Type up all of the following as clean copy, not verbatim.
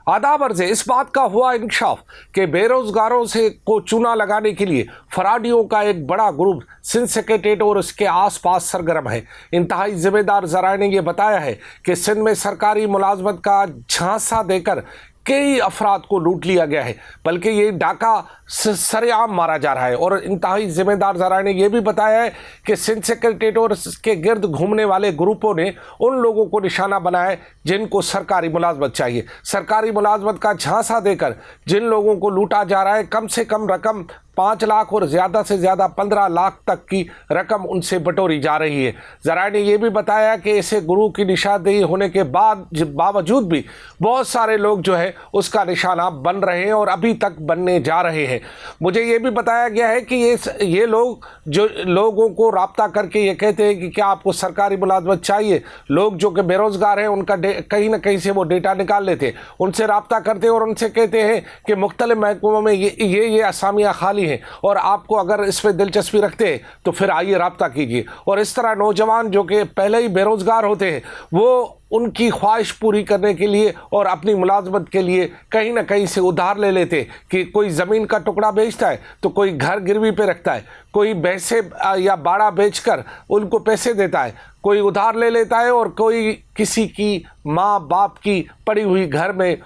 आधा वर्ष से इस बात का हुआ इंकशाफ कि बेरोजगारों से को चूना लगाने के लिए फराडियों का एक बड़ा ग्रुप सिंध सेक्रेटेरिएट और उसके आसपास सरगर्म है। इंतहाई जिम्मेदार जराये ने यह बताया है कि सिंध में सरकारी मुलाजमत का झांसा देकर कई अफराद को लूट लिया गया है, बल्कि ये डाका सरेआम मारा जा रहा है। और इंतहाई जिम्मेदार जराये ने यह भी बताया है कि सिंध सेक्रेटेरिएट और इसके गिर्द घूमने वाले ग्रुपों ने उन लोगों को निशाना बनाया है जिनको सरकारी मुलाजमत चाहिए। सरकारी मुलाजमत का झांसा देकर जिन लोगों को लूटा जा रहा है, कम से कम रकम 5 लाख और ज़्यादा से ज़्यादा 15 लाख तक की रकम उनसे बटोरी जा रही है। जराये ने यह भी बताया कि ऐसे गुरु की निशानदेही होने के बावजूद भी बहुत सारे लोग जो है उसका निशाना बन रहे हैं और अभी तक बनने जा रहे हैं। मुझे ये भी बताया गया है कि ये लोग जो लोगों को राब्ता करके ये कहते हैं कि क्या आपको सरकारी मुलाजमत चाहिए, लोग जो कि बेरोजगार हैं उनका कहीं ना कहीं से वो डेटा निकाल लेते हैं, उनसे राब्ता करते हैं और उनसे कहते हैं कि मुख्तलिफ महकमों में ये असामियाँ खाली हैं और आपको अगर इसमें दिलचस्पी रखते हैं तो फिर आइए राब्ता कीजिए। और इस तरह नौजवान जो कि पहले ही बेरोजगार होते हैं वो उनकी ख्वाहिश पूरी करने के लिए और अपनी मुलाजमत के लिए कहीं ना कहीं से उधार ले लेते कि कोई ज़मीन का टुकड़ा बेचता है तो कोई घर गिरवी पे रखता है, कोई भैंसे या बाड़ा बेचकर उनको पैसे देता है, कोई उधार ले लेता है और कोई किसी की माँ बाप की पड़ी हुई घर में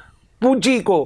पूंजी को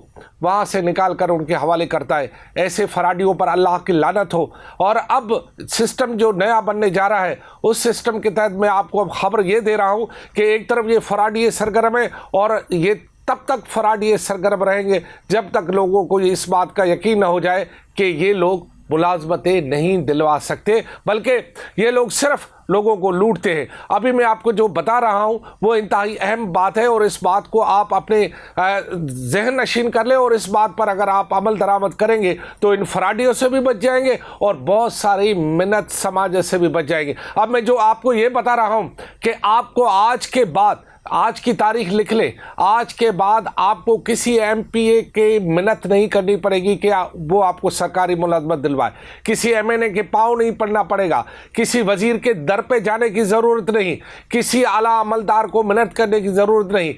वहाँ से निकाल कर उनके हवाले करता है। ऐसे फराडियों पर अल्लाह की लानत हो। और अब सिस्टम जो नया बनने जा रहा है उस सिस्टम के तहत मैं आपको अब खबर ये दे रहा हूँ कि एक तरफ ये फराडी सरगर्म है और ये तब तक फराडी सरगर्म रहेंगे जब तक लोगों को इस बात का यकीन न हो जाए कि ये लोग मुलाजमतें नहीं दिलवा सकते, बल्कि ये लोग सिर्फ लोगों को लूटते हैं। अभी मैं आपको जो बता रहा हूं वो इंतहाई अहम बात है और इस बात को आप अपने जहन नशीन कर लें और इस बात पर अगर आप अमल दरामद करेंगे तो इन फराडियों से भी बच जाएंगे और बहुत सारी मिन्नत समाज से भी बच जाएंगे। अब मैं जो आपको ये बता रहा हूं कि आपको आज के बाद, आज की तारीख लिख ले, आज के बाद आपको किसी एमपीए के मिन्नत नहीं करनी पड़ेगी कि वो आपको सरकारी मुलाजमत दिलवाए, किसी एमएनए के पाँव नहीं पड़ना पड़ेगा, किसी वजीर के दर पे जाने की ज़रूरत नहीं, किसी आला अमलदार को मिन्नत करने की ज़रूरत नहीं,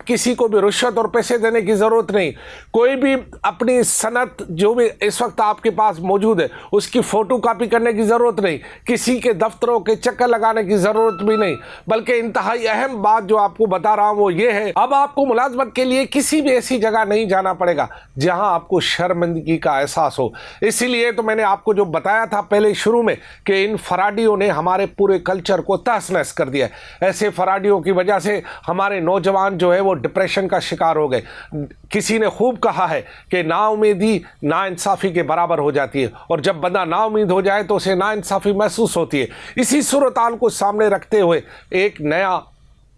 किसी को भी रुश्वत और पैसे देने की ज़रूरत नहीं। कोई भी अपनी सनत जो भी इस वक्त आपके पास मौजूद है उसकी फ़ोटो कापी करने की ज़रूरत नहीं, किसी के दफ्तरों के चक्कर लगाने की ज़रूरत भी नहीं। बल्कि इंतहाई अहम बात जो आपको बता रहा हूं वो ये है, अब आपको मुलाजमत के लिए किसी भी ऐसी जगह नहीं जाना पड़ेगा जहां आपको शर्मिंदगी का एहसास हो। इसीलिए तो मैंने आपको जो बताया था पहले शुरू में कि इन फराडियों ने हमारे पूरे कल्चर को तहस नहस कर दिया। ऐसे फराडियों की वजह से हमारे नौजवान जो है वो डिप्रेशन का शिकार हो गए। किसी ने खूब कहा है कि नाउमीदी नाइंसाफ़ी के बराबर हो जाती है और जब बंदा नाउमीद हो जाए तो उसे नाइंसाफ़ी महसूस होती है। इसी सूरत-हाल को सामने रखते हुए एक नया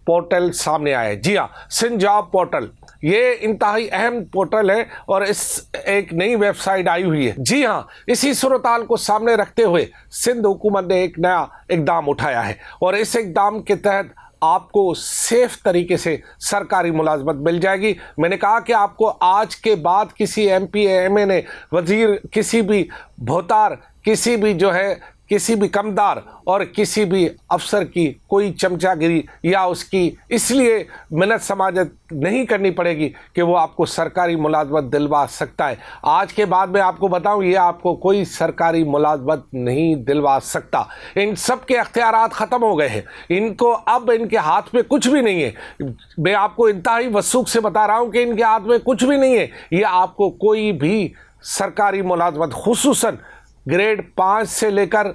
पोर्टल सामने आया है। जी हाँ, सिंध जॉब पोर्टल, ये इंतहाई अहम पोर्टल है और इस एक नई वेबसाइट आई हुई है। जी हाँ, इसी सूरत-हाल को सामने रखते हुए सिंध हुकूमत ने एक नया इकदाम उठाया है और इस इकदाम के तहत आपको सेफ तरीके से सरकारी मुलाजमत मिल जाएगी। मैंने कहा कि आपको आज के बाद किसी एमपी, एमएनए, वजीर, किसी भी भोतार, किसी भी जो है किसी भी कमदार और किसी भी अफसर की कोई चमचागिरी या उसकी इसलिए मिन्नत समाजत नहीं करनी पड़ेगी कि वो आपको सरकारी मुलाजमत दिलवा सकता है। आज के बाद मैं आपको बताऊं, ये आपको कोई सरकारी मुलाजमत नहीं दिलवा सकता। इन सब के अख्तियारात ख़त्म हो गए हैं, इनको अब इनके हाथ में कुछ भी नहीं है। मैं आपको इंतहाई वसूख से बता रहा हूं कि इनके हाथ में कुछ भी नहीं है। ये आपको कोई भी सरकारी मुलाजमत, खुसूसन ग्रेड 5 से लेकर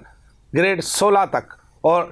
ग्रेड 16 तक, और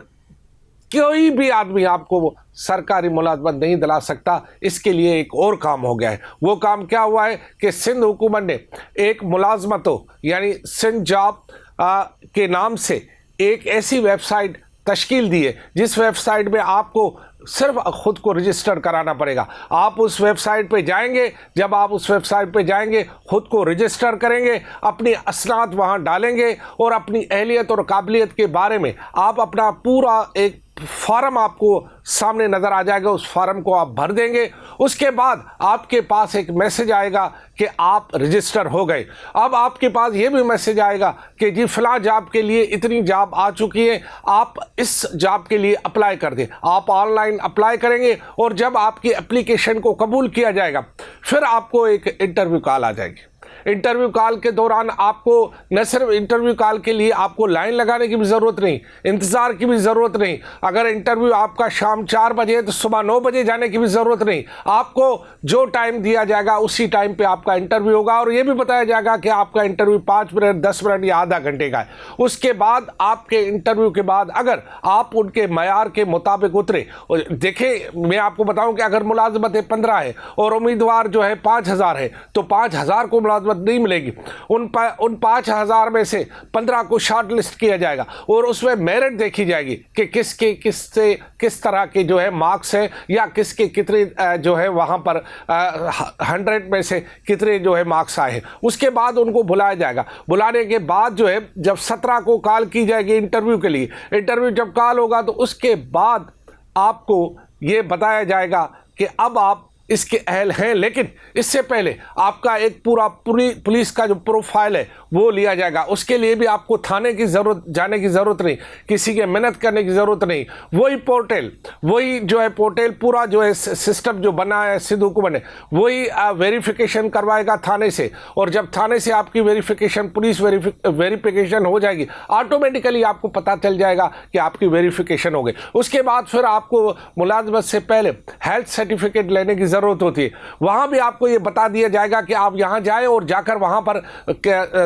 कोई भी आदमी आपको वो सरकारी मुलाजमत नहीं दिला सकता। इसके लिए एक और काम हो गया है। वो काम क्या हुआ है कि सिंध हुकूमत ने एक मुलाजमतों यानी सिंध जॉब के नाम से एक ऐसी वेबसाइट तश्कील दी है जिस वेबसाइट में आपको सिर्फ खुद को रजिस्टर कराना पड़ेगा। आप उस वेबसाइट पे जाएंगे, जब आप उस वेबसाइट पे जाएंगे खुद को रजिस्टर करेंगे, अपनी असनाद वहाँ डालेंगे और अपनी अहलियत और काबिलियत के बारे में आप अपना पूरा एक फॉर्म आपको सामने नज़र आ जाएगा। उस फॉर्म को आप भर देंगे, उसके बाद आपके पास एक मैसेज आएगा कि आप रजिस्टर हो गए। अब आपके पास ये भी मैसेज आएगा कि जी फ़लाँ जॉब के लिए इतनी जॉब आ चुकी है, आप इस जॉब के लिए अप्लाई कर दें। आप ऑनलाइन अप्लाई करेंगे और जब आपकी एप्लीकेशन को कबूल किया जाएगा फिर आपको एक इंटरव्यू कॉल आ जाएगी। इंटरव्यू कॉल के दौरान आपको न सिर्फ इंटरव्यू कॉल के लिए आपको लाइन लगाने की भी ज़रूरत नहीं, इंतज़ार की भी ज़रूरत नहीं। अगर इंटरव्यू आपका शाम 4 बजे है तो सुबह 9 बजे जाने की भी ज़रूरत नहीं। आपको जो टाइम दिया जाएगा उसी टाइम पे आपका इंटरव्यू होगा और ये भी बताया जाएगा कि आपका इंटरव्यू 5 मिनट, 10 मिनट या आधा घंटे का है। उसके बाद आपके इंटरव्यू के बाद अगर आप उनके मयार के मुताबिक उतरे, और देखें मैं आपको बताऊं कि अगर मुलाजमत 15 है और उम्मीदवार जो है 5000 है तो 5000 को मुलाजमत नहीं मिलेगी। उन 5000 में से 15 को शॉर्ट लिस्ट किया जाएगा और उसमें मेरिट देखी जाएगी कि किस तरह के जो है मार्क्स है या किसके कितने जो है वहाँ पर 100 में से कितने जो है मार्क्स आए हैं। उसके बाद उनको बुलाया जाएगा। बुलाने के बाद जो है जब 17 को कॉल की जाएगी इंटरव्यू के लिए, इंटरव्यू जब कॉल होगा तो उसके बाद आपको ये बताया जाएगा कि अब आप इसके अहल हैं। लेकिन इससे पहले आपका एक पूरा पुलिस का जो प्रोफाइल है वो लिया जाएगा। उसके लिए भी आपको थाने की जाने की ज़रूरत नहीं, किसी के मेहनत करने की ज़रूरत नहीं। वही जो है पोर्टल पूरा जो है सिस्टम जो बना है सिद्धू को बने, वही वेरिफिकेशन करवाएगा थाने से। और जब थाने से आपकी वेरिफिकेशन पुलिस वेरिफिकेशन हो जाएगी, ऑटोमेटिकली आपको पता चल जाएगा कि आपकी वेरिफिकेशन हो गई। उसके बाद फिर आपको मुलाजमत से पहले हेल्थ सर्टिफिकेट लेने की ज़रूरत होती है। वहाँ भी आपको ये बता दिया जाएगा कि आप यहाँ जाएं और जाकर वहाँ पर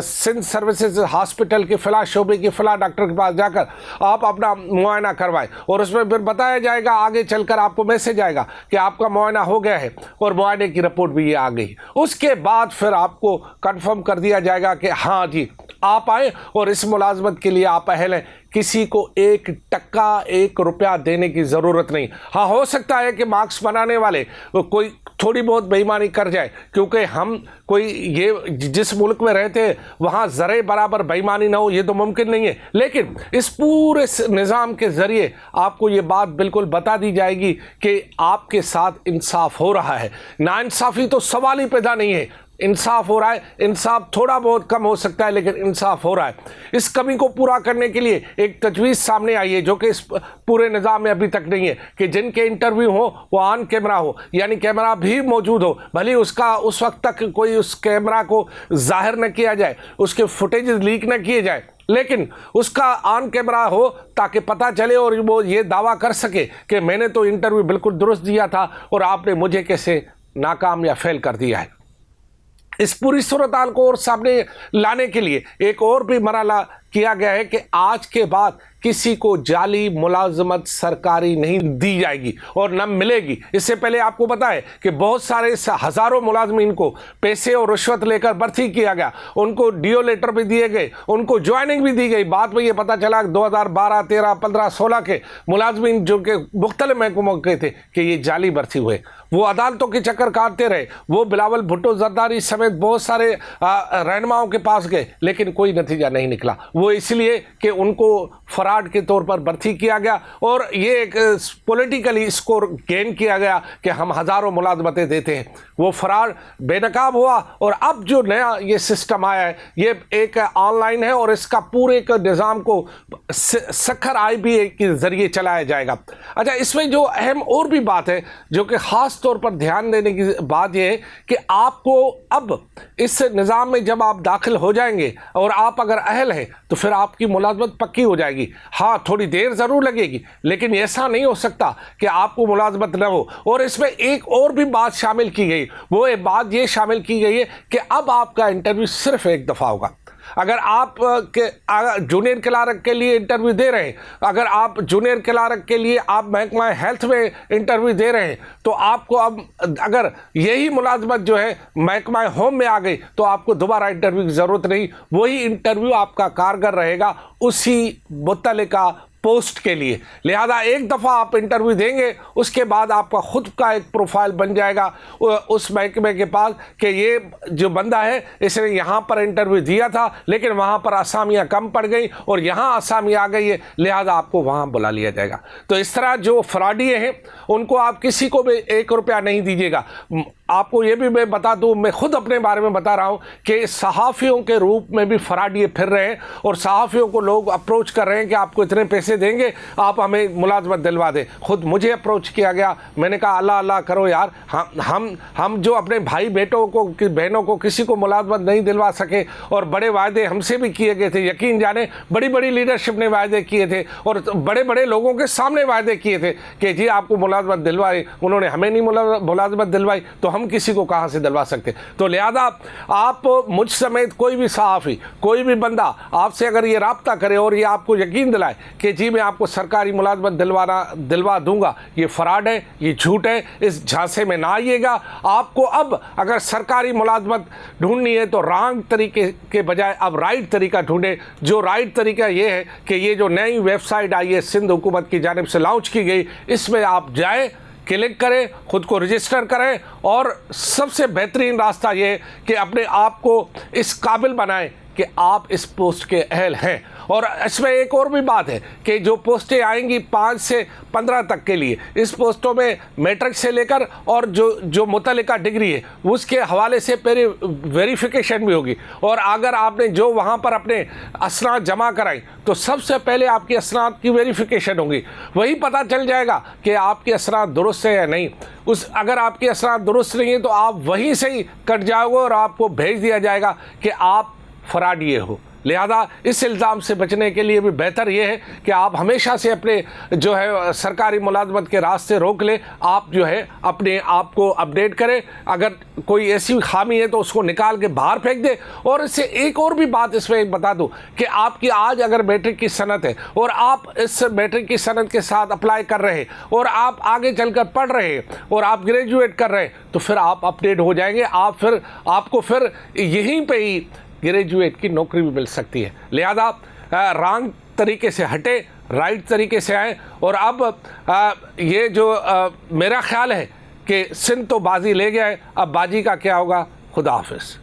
सिंध सर्विसेज हॉस्पिटल के फ़लाँ शोबे के फ़लाँ डॉक्टर के पास जाकर आप अपना मुआयना करवाएं। और उसमें फिर बताया जाएगा, आगे चलकर आपको मैसेज आएगा कि आपका मुआयना हो गया है और मुआयने की रिपोर्ट भी ये आ गई। उसके बाद फिर आपको कंफर्म कर दिया जाएगा कि हाँ जी आप आए और इस मुलाजमत के लिए आप अहल हैं। किसी को 1 टक्का 1 रुपया देने की ज़रूरत नहीं। हाँ, हो सकता है कि मार्क्स बनाने वाले कोई थोड़ी बहुत बेईमानी कर जाए, क्योंकि हम कोई ये जिस मुल्क में रहते हैं वहाँ ज़रे बराबर बेईमानी ना हो, ये तो मुमकिन नहीं है। लेकिन इस पूरे निज़ाम के ज़रिए आपको ये बात बिल्कुल बता दी जाएगी कि आपके साथ इंसाफ हो रहा है। नाइंसाफ़ी तो सवाल ही पैदा नहीं है, इंसाफ हो रहा है। इंसाफ थोड़ा बहुत कम हो सकता है लेकिन इंसाफ हो रहा है। इस कमी को पूरा करने के लिए एक तजवीज़ सामने आई है जो कि इस पूरे निज़ाम में अभी तक नहीं है, कि जिनके इंटरव्यू हो वो ऑन कैमरा हो, यानी कैमरा भी मौजूद हो। भले उसका उस वक्त तक कोई उस कैमरा को जाहिर न किया जाए, उसके फुटेज लीक न किए जाए, लेकिन उसका ऑन कैमरा हो ताकि पता चले और वो ये दावा कर सके कि मैंने तो इंटरव्यू बिल्कुल दुरुस्त दिया था और आपने मुझे कैसे नाकाम या फेल कर दिया है। इस पूरी सूरत हाल को और सामने लाने के लिए एक और भी मरहला किया गया है कि आज के बाद किसी को जाली मुलाजमत सरकारी नहीं दी जाएगी और न मिलेगी। इससे पहले आपको पता है कि बहुत सारे हज़ारों मुलाजमीन को पैसे और रिश्वत लेकर भर्ती किया गया, उनको डीओ लेटर भी दिए गए, उनको ज्वाइनिंग भी दी गई। बाद में ये पता चला 2012, 13, 15, 16 के मुलाजमीन जो कि मुख्तलिफ महकमों के थे कि ये जाली भर्ती हुए। वो अदालतों के चक्कर काटते रहे, वो बिलावल भुट्टो जरदारी समेत बहुत सारे रहनुमाओं के पास गए, लेकिन कोई नतीजा नहीं निकला। वो इसलिए कि उनको फ्रॉड के तौर पर भर्ती किया गया और ये एक पॉलिटिकली स्कोर गेन किया गया कि हम हज़ारों मुलाजमतें देते हैं। वो फ्रॉड बेनकाब हुआ और अब जो नया ये सिस्टम आया है ये एक ऑनलाइन है और इसका पूरे के निज़ाम को सखर IBA के ज़रिए चलाया जाएगा। अच्छा, इसमें जो अहम और भी बात है जो कि ख़ास तौर पर ध्यान देने की बात यह है कि आपको अब इस निज़ाम में जब आप दाखिल हो जाएंगे और आप अगर अहल हैं तो फिर आपकी मुलाजमत पक्की हो जाएगी। हाँ, थोड़ी देर ज़रूर लगेगी लेकिन ऐसा नहीं हो सकता कि आपको मुलाजमत न हो। और इसमें एक और भी बात शामिल की गई, वो एक बात ये शामिल की गई है कि अब आपका इंटरव्यू सिर्फ एक दफ़ा होगा। अगर आप जूनियर क्लार्क के लिए इंटरव्यू दे रहे हैं, अगर आप जूनियर क्लार्क के लिए आप महकमा हेल्थ में इंटरव्यू दे रहे हैं तो आपको अब अगर यही मुलाजमत जो है महकमा होम में आ गई तो आपको दोबारा इंटरव्यू की ज़रूरत नहीं। वही इंटरव्यू आपका कारगर रहेगा उसी मुतल्लिका पोस्ट के लिए। लिहाजा एक दफ़ा आप इंटरव्यू देंगे, उसके बाद आपका खुद का एक प्रोफाइल बन जाएगा उस महकमे के पास कि ये जो बंदा है इसने यहाँ पर इंटरव्यू दिया था लेकिन वहाँ पर असामियाँ कम पड़ गई और यहाँ असामी आ गई है, लिहाजा आपको वहाँ बुला लिया जाएगा। तो इस तरह जो फ्रॉडिये हैं उनको आप किसी को भी 1 रुपया नहीं दीजिएगा। आपको ये भी मैं बता दूं, मैं खुद अपने बारे में बता रहा हूं कि सहाफ़ियों के रूप में भी फराडिये फिर रहे हैं और सहाफ़ियों को लोग अप्रोच कर रहे हैं कि आपको इतने पैसे देंगे, आप हमें मुलाजमत दिलवा दें। खुद मुझे अप्रोच किया गया, मैंने कहा अल्लाह अल्लाह करो यार, हम जो अपने भाई बेटों को बहनों को किसी को मुलाजमत नहीं दिलवा सके और बड़े वायदे हमसे भी किए गए थे, यकीन जाने बड़ी बड़ी लीडरशिप ने वायदे किए थे और बड़े बड़े लोगों के सामने वायदे किए थे कि जी आपको मुलाजमत दिलवाई, उन्होंने हमें नहीं मुलाजमत दिलवाई, तो हम किसी को कहाँ से दिलवा सकते। तो लिहाजा आप मुझ समेत कोई भी सहाफ़ी, कोई भी बंदा आपसे अगर ये राब्ता करे और ये आपको यकीन दिलाए कि जी मैं आपको सरकारी मुलाजमत दिलवा दूंगा, ये फ्रॉड है, ये झूठ है, इस झांसे में ना आइएगा। आपको अब अगर सरकारी मुलाजमत ढूंढनी है तो रॉन्ग तरीके के बजाय अब राइट तरीका ढूंढे। जो राइट तरीका ये है कि ये जो नई वेबसाइट आई है सिंध हुकूमत की जानिब से लॉन्च की गई, इसमें आप जाए, क्लिक करें, खुद को रजिस्टर करें और सबसे बेहतरीन रास्ता ये है कि अपने आप को इस काबिल बनाएं कि आप इस पोस्ट के अहल हैं। और इसमें एक और भी बात है कि जो पोस्टें आएंगी 5 से 15 तक के लिए, इस पोस्टों में मैट्रिक से लेकर और जो मुतल्लिका डिग्री है उसके हवाले से पहले वेरिफिकेशन भी होगी। और अगर आपने जो वहाँ पर अपने असनाद जमा कराई तो सबसे पहले आपकी असनाद की वेरिफिकेशन होगी, वही पता चल जाएगा कि आपके असनाद दुरुस्त है या नहीं। अगर आपके असनाद दुरुस्त नहीं है तो आप वहीं से ही कट जाओगे और आपको भेज दिया जाएगा कि आप फराडिये हो। लिहाजा इस इल्ज़ाम से बचने के लिए भी बेहतर ये है कि आप हमेशा से अपने जो है सरकारी मुलाजमत के रास्ते रोक लें। आप जो है अपने आप को अपडेट करें, अगर कोई ऐसी खामी है तो उसको निकाल के बाहर फेंक दें। और इससे एक और भी बात इसमें एक बता दूं कि आपकी आज अगर मैट्रिक की सनद है और आप इस मैट्रिक की सनद के साथ अप्लाई कर रहे हैं और आप आगे चलकर पढ़ रहे हैं और आप ग्रेजुएट कर रहे हैं तो फिर आप अपडेट हो जाएंगे। आपको फिर यहीं पर ही ग्रेजुएट की नौकरी भी मिल सकती है। लिहाजा रॉन्ग तरीके से हटे, राइट तरीके से आए। और अब ये जो मेरा ख्याल है कि सिंध तो बाजी ले गया है, अब बाजी का क्या होगा। खुदा हाफिज़।